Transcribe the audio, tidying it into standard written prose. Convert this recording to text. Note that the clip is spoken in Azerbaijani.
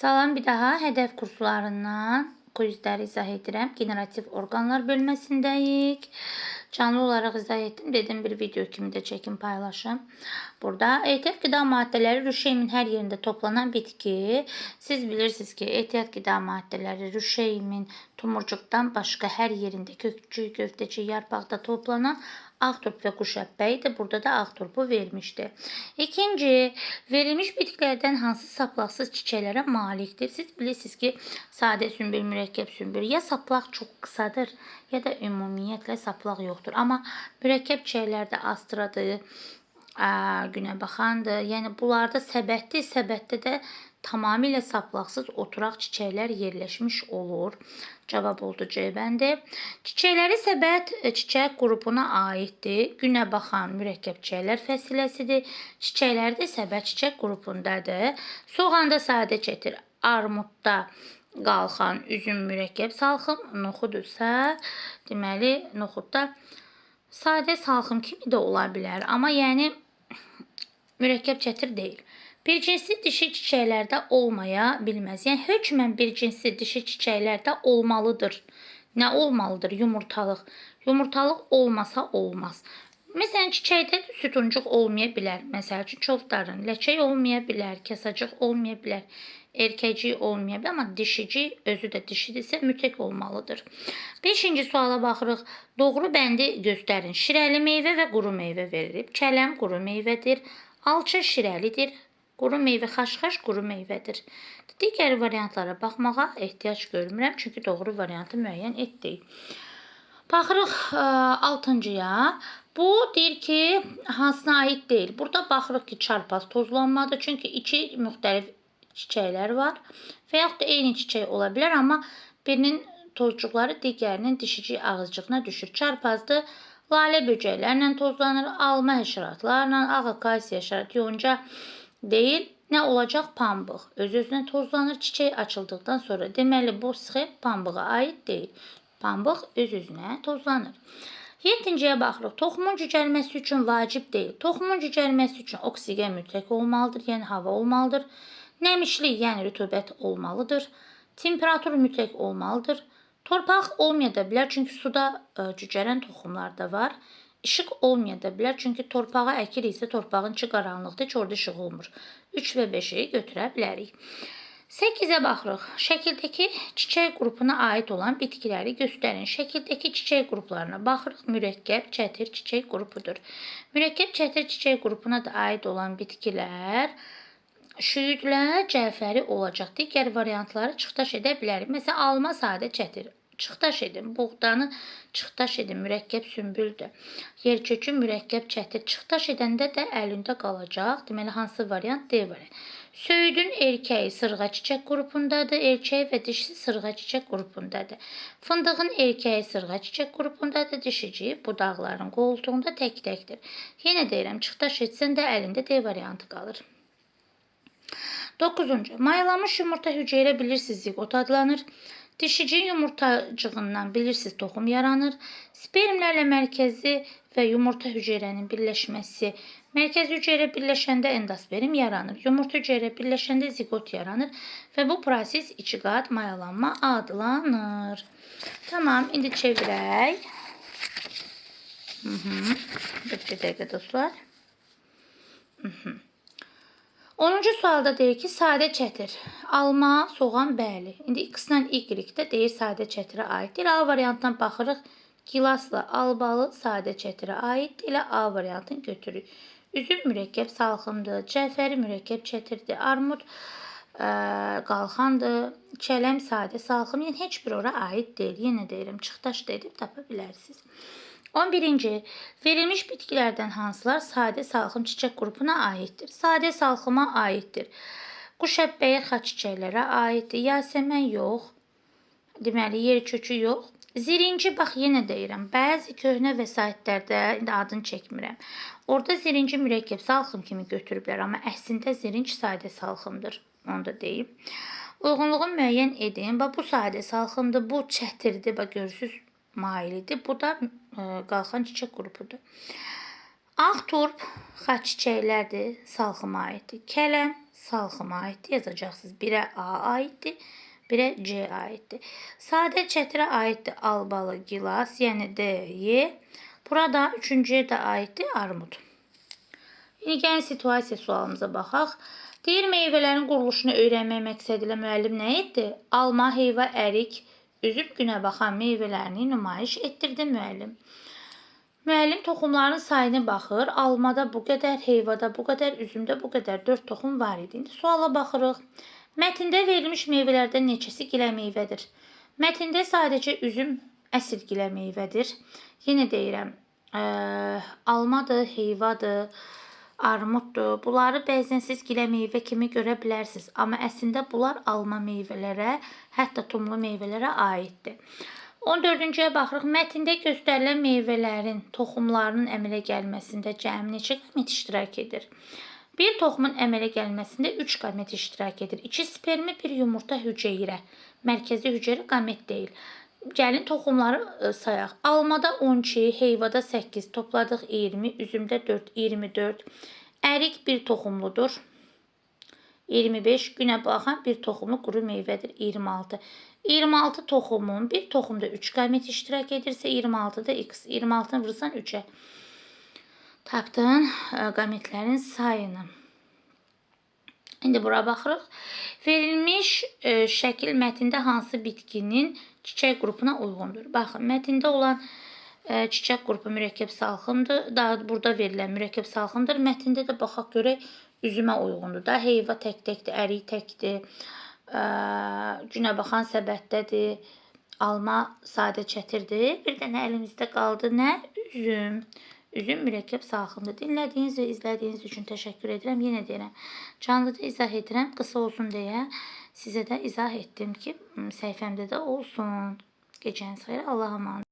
Salam, bir daha hədəf kurslarından quizləri izah edirəm. Generativ orqanlar bölməsindəyik. Canlı olaraq izah etdim. Dedim bir video kimi də çəkim paylaşım. Burada ehtiyat qida maddələri rüşeyimin hər yerində toplanan bitki. Siz bilirsiniz ki, ehtiyat qida maddələri rüşeyimin tumurcuqdan başqa hər yerində kökçü, köftəçi, yarpaqda toplanan ağ turp və quş əpbəyidir. Burada da ağ turpu vermişdi. İkinci, verilmiş bitkilərdən hansı saplaqsız çiçəklərə malikdir? Siz bilirsiniz ki, sadə sümbül, mürəkkəb sümbül ya saplaq çox qısadır, ya da ümumiyyətlə saplaq yoxdur. Amma mürəkkəb çiçəklərdə astradır, günəbaxandır. Yəni bunlarda səbətdir. Səbətdə də tamamilə saplaqsız oturaq çiçəklər yerləşmiş olur. Cavab oldu C bəndi. Çiçəkləri səbət çiçək qrupuna aiddir. Günəbaxan mürəkkəb çiçəklər fəsiləsidir. Çiçəkləri də səbət çiçək qrupundadır. Soğanda sadə çətir, armudda qalxan, üzüm mürəkkəb salxım, noxudursa, deməli noxudda sadə salxım kimi də ola bilər. Amma yəni mürəkkəb çətir deyil. Bircinsi dişi çiçəklərdə olmaya bilməz. Yəni hökmən bircinsi dişi çiçəklərdə olmalıdır. Nə olmalıdır? Yumurtalıq. Yumurtalıq olmasa olmaz. Məsələn, çiçəkdə sütuncuq olmaya bilər. Məsəl üçün çovdarın, ləçək olmaya bilər, kasacıq olmaya bilər, erkəcik olmaya bilər. Amma dişicik, özü də dişidirsə mütləq olmalıdır. 5-ci suala baxırıq. Doğru bəndi göstərin. Şirəli meyvə və quru meyvə verilib. Kələm quru meyvədir. Alça şirəlidir. Quru meyvə xaşxaş quru meyvədir. Digər variantlara baxmağa ehtiyac görmürəm, çünki doğru variantı müəyyən etdik. Baxırıq 6-cıya. Bu deyir ki, hansına aid deyil. Burada baxırıq ki, çarpaz tozlanmadır, çünki iki müxtəlif çiçəklər var və yaxud da eyni çiçək ola bilər, amma birinin tozcuqları digərinin dişicik ağızcığına düşür. Çarpazdır. Lalə böcəklərlə tozlanır, alma həşəratlarla, ağ akasiya həşərat, yonca deyil. Nə olacaq? Pambıq. Öz-özünə tozlanır çiçək açıldıqdan sonra. Deməli, bu sxem pambığa aid deyil. Pambıq öz-özünə tozlanır. 7-ciyə baxırıq. Toxumun cücərməsi üçün vacib deyil. Toxumun cücərməsi üçün oksigen mütləq olmalıdır, yəni hava olmalıdır. Nəmişlik, yəni rütubət olmalıdır. Temperatur mütləq olmalıdır. Torpaq olmaya da bilər, çünki suda cücərən toxumlar da var. İşıq olmaya da bilər, çünki torpağa əkiriksə torpağın içi qaranlıqdır, ki, orada işıq olmur. 3 və 5-i götürə bilərik. 8-ə baxırıq. Şəkildəki çiçək qrupuna aid olan bitkiləri göstərin. Şəkildəki çiçək qruplarına baxırıq. Mürəkkəb çətir çiçək qrupudur. Mürəkkəb çətir çiçək qrupuna da aid olan bitkilər şüyüdlə cəfəri olacaq. Digər variantları çıxdaş edə bilərik. Məsələn, alma sadə çətir. Çıxdaş edin. Buğdanı çıxdaş edin. Mürəkkəb sümbüldür. Yerkökü mürəkkəb çətir. Çıxdaş edəndə də əlində qalacaq. Deməli, hansı variant? D variant. Söyüdün erkəyi sırğa çiçək qrupundadır. Erkəyi və dişisi sırğa çiçək qrupundadır. Fındığın erkəyi sırğa çiçək qrupundadır. Dişici budaqların qoltuğunda tək-təkdir. Yenə deyirəm, çıxdaş etsən də əlində D variantı qalır. 9-cu. Mayalanmış yumurta hüceyrə bilirsiniz zigot adlanır. Dişici yumurtacığından bilirsiniz toxum yaranır. Spermlərlə mərkəzi və yumurta hüceyrənin birləşməsi. Mərkəzi hüceyrə birləşəndə endosperm yaranır. Yumurta hüceyrə birləşəndə zigot yaranır. Və bu proses iki qat mayalanma adlanır. Tamam, indi çevirək. Bir dəqiqə dostlar. 10-cu sualda deyir ki, sadə çətir. Alma, soğan, bəli. İndi X-dən Y-də deyir sadə çətirə aiddir. A variantdan baxırıq. Gilasla albalı sadə çətirə aiddir. Elə A variantını götürürük. Üzüm mürəkkəb salxımdır. Cəfəri mürəkkəb çətirdir. Armud qalxandır. Kələm sadə salxım. Yəni heç bir ora aid deyil. Yenə deyirəm, çıxdaş da edib tapa bilərsiniz. 11-ci. Verilmiş bitkilərdən hansılar sadə salxım çiçək qrupuna aiddir? Sadə salxıma aiddir. Quş əbbəyi xaç çiçəklərə aiddir. Yasəmən yox. Deməli, yerkökü yox. Zirinci, bax, yenə deyirəm. Bəzi köhnə vəsaitlərdə, indi adını çəkmirəm. Orada zirinci mürəkkəb salxım kimi götürüblər, amma əslində zirinc sadə salxımdır. Onu da deyim. Uyğunluğu müəyyən edin. Bax, bu sadə salxımdır, bu çətirdir. Bax, görürsünüz, mailidir. Bu da qalxan çiçək qrupudur. Ağ turp xaç çiçəklərdir, salxıma aiddir. Kələm salxıma aiddir. Yazacaqsınız. Birə A aiddir, birə C aiddir. Sadə çətirə aiddir albalı gilas, yəni D, Y. Burada üçüncüyə də aiddir armud. İndi gəlin situasiya sualımıza baxaq. Deyir, meyvələrin quruluşunu öyrənmək məqsədi ilə müəllim nə etdi? Alma, heyva, ərik, üzüm günə baxan meyvələrini nümayiş etdirdi müəllim. Müəllim toxumların sayını baxır. Almada bu qədər, heyvada bu qədər, üzümdə bu qədər 4 toxum var idi. İndi suala baxırıq. Mətndə verilmiş meyvələrdən neçəsi gilə meyvədir? Mətndə sadəcə üzüm əsl gilə meyvədir. Yenə deyirəm, almadır, heyvadır, armuddur. Bunları bəzən siz gilə meyvə kimi görə bilərsiniz. Amma əslində bunlar alma meyvələrə, hətta tumlu meyvələrə aiddir. 14-cüyə baxırıq. Mətndə göstərilən meyvələrin toxumlarının əmələ gəlməsində cəmi neçə qamət iştirak edir? Bir toxumun əmələ gəlməsində 3 qamət iştirak edir. 2 spermi, 1 yumurta hüceyrə. Mərkəzi hüceyrə qamət deyil. Gəlin toxumları sayaq. Almada 12, heyvada 8, topladıq 20, üzümdə 4, 24. Ərik bir toxumludur. 25, günə baxan bir toxumlu quru meyvədir. 26. 26 toxumun bir toxumda 3 qamət iştirak edirsə 26-da x. 26-nı vurursan 3-ə. Tapdın qamətlərin sayını. İndi bura baxırıq. Verilmiş şəkil mətndə hansı bitkinin çiçək qrupuna uyğundur? Baxın, mətndə olan çiçək qrupu mürəkkəb salxımdır. Daha burada verilən mürəkkəb salxımdır. Mətndə də baxaq görək üzümə uyğundur da. Heyva tək-təkdir, ərik təkdir. Günə baxan səbətdədir. Alma sadə çətirdir. Bir dənə əlimizdə qaldı nə? Üzüm. Üzüm mürəkkəb salxımdır. Dinlədiyiniz və izlədiyiniz üçün təşəkkür edirəm. Yenə deyirəm, canlıda izah edirəm. Qısa olsun deyə sizə də izah etdim ki, səhifəmdə də olsun. Gecəniz xeyir, Allah'a emanet.